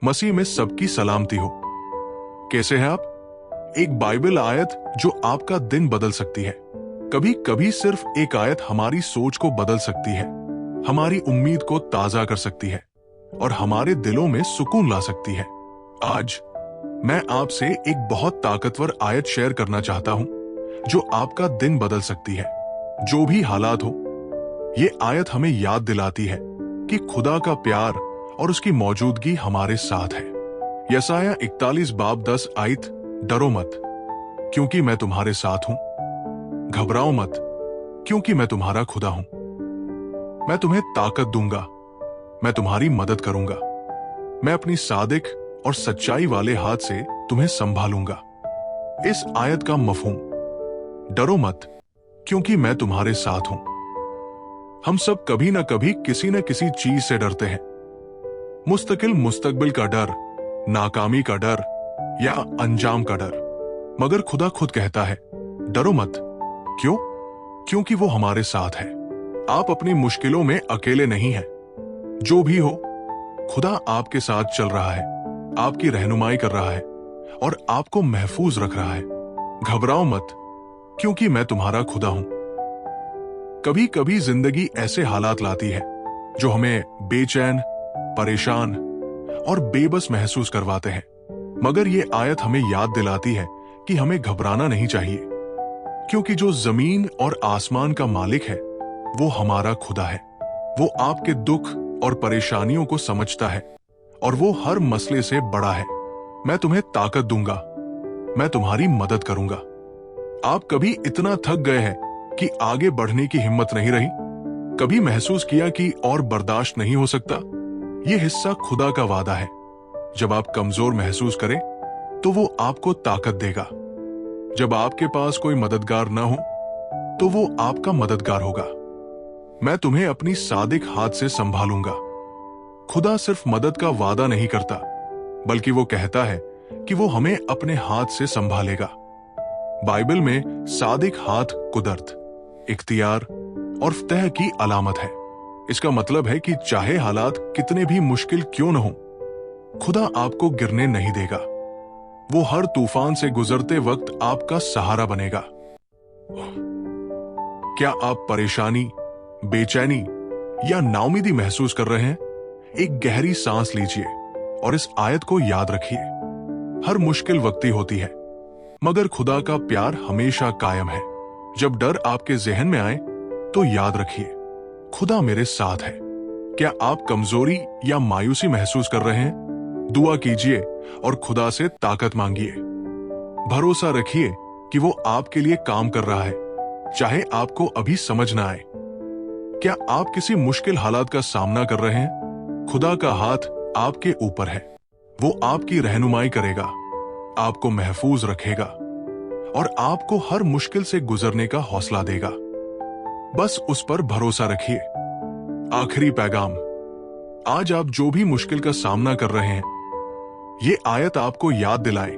मसीह में सबकी सलामती हो। कैसे हैं आप? एक बाइबल आयत जो आपका दिन बदल सकती है। कभी कभी सिर्फ एक आयत हमारी सोच को बदल सकती है, हमारी उम्मीद को ताजा कर सकती है और हमारे दिलों में सुकून ला सकती है। आज मैं आपसे एक बहुत ताकतवर आयत शेयर करना चाहता हूं जो आपका दिन बदल सकती है। जो भी हालात हो, ये आयत हमें याद दिलाती है कि खुदा का प्यार और उसकी मौजूदगी हमारे साथ है। यशायाह 41 बाब 10 आयत, डरो मत क्योंकि मैं तुम्हारे साथ हूं, घबराओ मत क्योंकि मैं तुम्हारा खुदा हूं। मैं तुम्हें ताकत दूंगा, मैं तुम्हारी मदद करूंगा, मैं अपनी सादिक और सच्चाई वाले हाथ से तुम्हें संभालूंगा। इस आयत का मफहूम, डरो मत क्योंकि मैं तुम्हारे साथ हूं। हम सब कभी ना कभी किसी न किसी चीज से डरते हैं। मुस्तकबिल का डर, नाकामी का डर या अंजाम का डर। मगर खुदा खुद कहता है, डरो मत। क्यों? क्योंकि वो हमारे साथ है। आप अपनी मुश्किलों में अकेले नहीं हैं। जो भी हो, खुदा आपके साथ चल रहा है, आपकी रहनुमाई कर रहा है और आपको महफूज रख रहा है। घबराओ मत क्योंकि मैं तुम्हारा खुदा हूं। कभी कभी जिंदगी ऐसे हालात लाती है जो हमें बेचैन, परेशान और बेबस महसूस करवाते हैं। मगर ये आयत हमें याद दिलाती है कि हमें घबराना नहीं चाहिए, क्योंकि जो जमीन और आसमान का मालिक है वो हमारा खुदा है। वो आपके दुख और परेशानियों को समझता है और वो हर मसले से बड़ा है। मैं तुम्हें ताकत दूंगा, मैं तुम्हारी मदद करूंगा। आप कभी इतना थक गए हैं कि आगे बढ़ने की हिम्मत नहीं रही? कभी महसूस किया कि और बर्दाश्त नहीं हो सकता? ये हिस्सा खुदा का वादा है। जब आप कमजोर महसूस करें तो वो आपको ताकत देगा। जब आपके पास कोई मददगार न हो तो वो आपका मददगार होगा। मैं तुम्हें अपनी सादिक हाथ से संभालूंगा। खुदा सिर्फ मदद का वादा नहीं करता, बल्कि वो कहता है कि वो हमें अपने हाथ से संभालेगा। बाइबल में सादिक हाथ कुदरत, इख्तियार और फतह की अलामत है। इसका मतलब है कि चाहे हालात कितने भी मुश्किल क्यों न हो, खुदा आपको गिरने नहीं देगा। वो हर तूफान से गुजरते वक्त आपका सहारा बनेगा। क्या आप परेशानी, बेचैनी या नाउमीदी महसूस कर रहे हैं? एक गहरी सांस लीजिए और इस आयत को याद रखिए। हर मुश्किल वक्ती होती है, मगर खुदा का प्यार हमेशा कायम है। जब डर आपके जहन में आए तो याद रखिए, खुदा मेरे साथ है। क्या आप कमजोरी या मायूसी महसूस कर रहे हैं? दुआ कीजिए और खुदा से ताकत मांगिए। भरोसा रखिए कि वो आपके लिए काम कर रहा है, चाहे आपको अभी समझ ना आए। क्या आप किसी मुश्किल हालात का सामना कर रहे हैं? खुदा का हाथ आपके ऊपर है। वो आपकी रहनुमाई करेगा, आपको महफूज रखेगा और आपको हर मुश्किल से गुजरने का हौसला देगा। बस उस पर भरोसा रखिए। आखिरी पैगाम, आज आप जो भी मुश्किल का सामना कर रहे हैं, ये आयत आपको याद दिलाए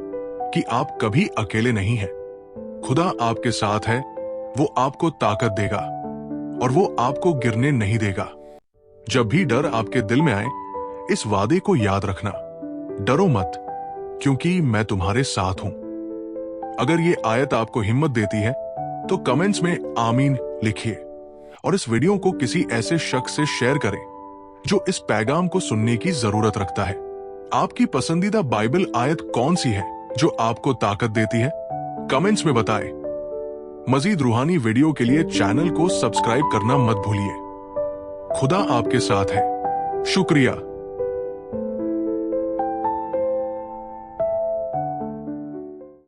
कि आप कभी अकेले नहीं हैं। खुदा आपके साथ है, वो आपको ताकत देगा और वो आपको गिरने नहीं देगा। जब भी डर आपके दिल में आए, इस वादे को याद रखना, डरो मत क्योंकि मैं तुम्हारे साथ हूं। अगर ये आयत आपको हिम्मत देती है तो कमेंट्स में आमीन लिखिए और इस वीडियो को किसी ऐसे शख्स से शेयर करें जो इस पैगाम को सुनने की जरूरत रखता है। आपकी पसंदीदा बाइबल आयत कौन सी है जो आपको ताकत देती है? कमेंट्स में बताएं। मजीद रूहानी वीडियो के लिए चैनल को सब्सक्राइब करना मत भूलिए। खुदा आपके साथ है। शुक्रिया।